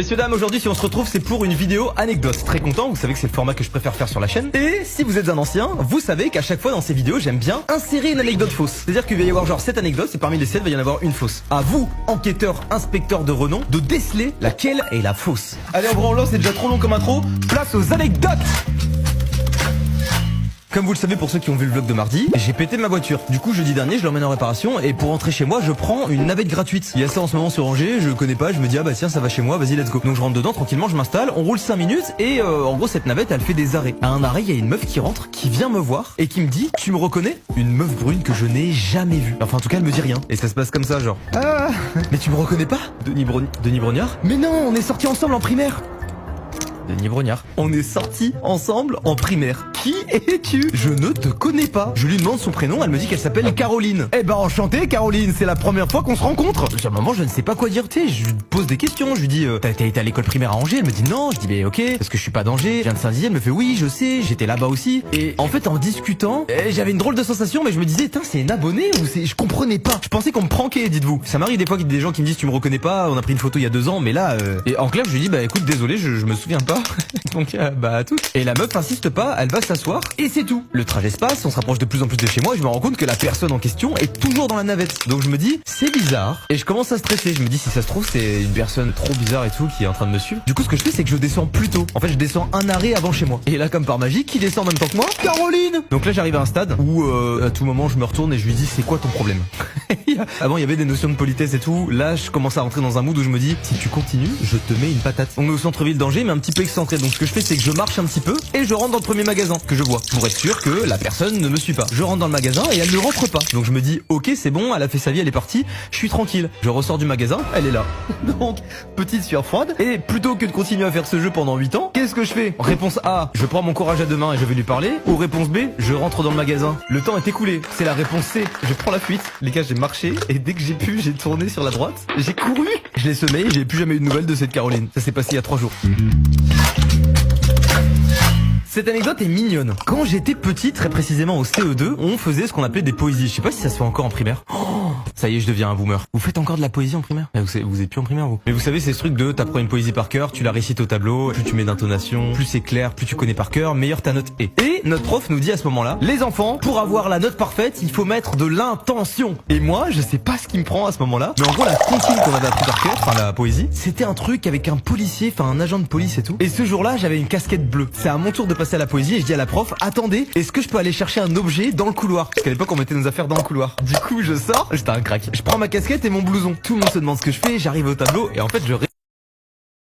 Messieurs dames, aujourd'hui si on se retrouve c'est pour une vidéo anecdote. Très content, vous savez que c'est le format que je préfère faire sur la chaîne. Et si vous êtes un ancien, vous savez qu'à chaque fois dans ces vidéos j'aime bien insérer une anecdote fausse. C'est-à-dire qu'il va y avoir genre 7 anecdotes et parmi les 7 il va y en avoir une fausse. À vous, enquêteurs, inspecteurs de renom, de déceler laquelle est la fausse. Allez en branlant, c'est déjà trop long comme intro, place aux anecdotes. Comme vous le savez pour ceux qui ont vu le vlog de mardi, j'ai pété ma voiture. Du coup jeudi dernier je l'emmène en réparation et pour rentrer chez moi je prends une navette gratuite. Il y a ça en ce moment sur Angers, je connais pas, je me dis ah bah tiens ça va chez moi, vas-y let's go. Donc je rentre dedans tranquillement, je m'installe, on roule 5 minutes et en gros cette navette elle fait des arrêts. À un arrêt il y a une meuf qui rentre, qui vient me voir et qui me dit tu me reconnais? Une meuf brune que je n'ai jamais vue. Enfin en tout cas elle me dit rien. Et ça se passe comme ça genre ah mais tu me reconnais pas? Denis Brognard? Mais non on est sortis ensemble en primaire. Denis Brognard. On est sortis ensemble en primaire. Qui es-tu? Je ne te connais pas. Je lui demande son prénom, elle me dit qu'elle s'appelle Caroline. Eh ben enchanté Caroline, c'est la première fois qu'on se rencontre. À un moment je ne sais pas quoi dire, tu sais, je lui pose des questions, je lui dis t'as été à l'école primaire à Angers? Elle me dit non, je dis mais ok, parce que je suis pas d'Angers, je viens de Saint-Dizier, elle me fait oui je sais, j'étais là-bas aussi. Et en fait en discutant, j'avais une drôle de sensation mais je me disais putain c'est une abonnée ou c'est... Je comprenais pas. Je pensais qu'on me pranquait, dites-vous. Ça m'arrive des fois qu'il y a des gens qui me disent tu me reconnais pas, on a pris une photo il y a 2 ans mais là Et en clair je lui dis bah écoute désolé je me souviens pas. Donc bah à tout. Et la meuf insiste pas, elle va s'asseoir et c'est tout. Le trajet se passe, on se rapproche de plus en plus de chez moi et je me rends compte que la personne en question est toujours dans la navette. Donc je me dis c'est bizarre et je commence à stresser. Je me dis si ça se trouve c'est une personne trop bizarre et tout qui est en train de me suivre. Du coup ce que je fais c'est que je descends plus tôt. En fait je descends un arrêt avant chez moi. Et là comme par magie qui descend en même temps que moi? Caroline. Donc là j'arrive à un stade où à tout moment je me retourne et je lui dis c'est quoi ton problème? Avant il y avait des notions de politesse et tout. Là je commence à rentrer dans un mood où je me dis si tu continues je te mets une patate. On est au centre-ville d'Angers mais un petit peu excentré. Donc ce que je fais c'est que je marche un petit peu et je rentre dans le premier magasin que je vois pour être sûr que la personne ne me suit pas. Je rentre dans le magasin et elle ne rentre pas. Donc je me dis ok c'est bon, elle a fait sa vie, elle est partie, je suis tranquille. Je ressors du magasin, elle est là. Donc petite sueur froide. Et plutôt que de continuer à faire ce jeu pendant 8 ans, qu'est-ce que je fais? Réponse A, je prends mon courage à deux mains et je vais lui parler. Ou réponse B, je rentre dans le magasin. Le temps est écoulé. C'est la réponse C, je prends la fuite. Les gars j'ai marché et dès que j'ai pu j'ai tourné sur la droite. J'ai couru. Je l'ai semé et j'ai plus jamais eu de nouvelles de cette Caroline. Ça s'est passé il y a 3 jours. Cette anecdote est mignonne. Quand j'étais petit, très précisément au CE2, on faisait ce qu'on appelait des poésies. Je sais pas si ça se fait encore en primaire. Oh, ça y est, je deviens un boomer. Vous faites encore de la poésie en primaire? Vous êtes plus en primaire vous. Mais vous savez, c'est ce truc de t'apprends une poésie par cœur, tu la récites au tableau, plus tu mets d'intonation, plus c'est clair, plus tu connais par cœur, meilleure ta note est. Et notre prof nous dit à ce moment-là, les enfants, pour avoir la note parfaite, il faut mettre de l'intention. Et moi, je sais pas ce qui me prend à ce moment-là, mais en gros la comptine qu'on avait appris par cœur, enfin la poésie, c'était un truc avec un policier, enfin un agent de police et tout. Et ce jour-là, j'avais une casquette bleue. C'est à mon tour de passer à la poésie et je dis à la prof, attendez, est-ce que je peux aller chercher un objet dans le couloir? Parce qu'à l'époque on mettait nos affaires dans le couloir. Du coup je sors, j'étais un crack. Je prends ma casquette et mon blouson. Tout le monde se demande ce que je fais, j'arrive au tableau et en fait je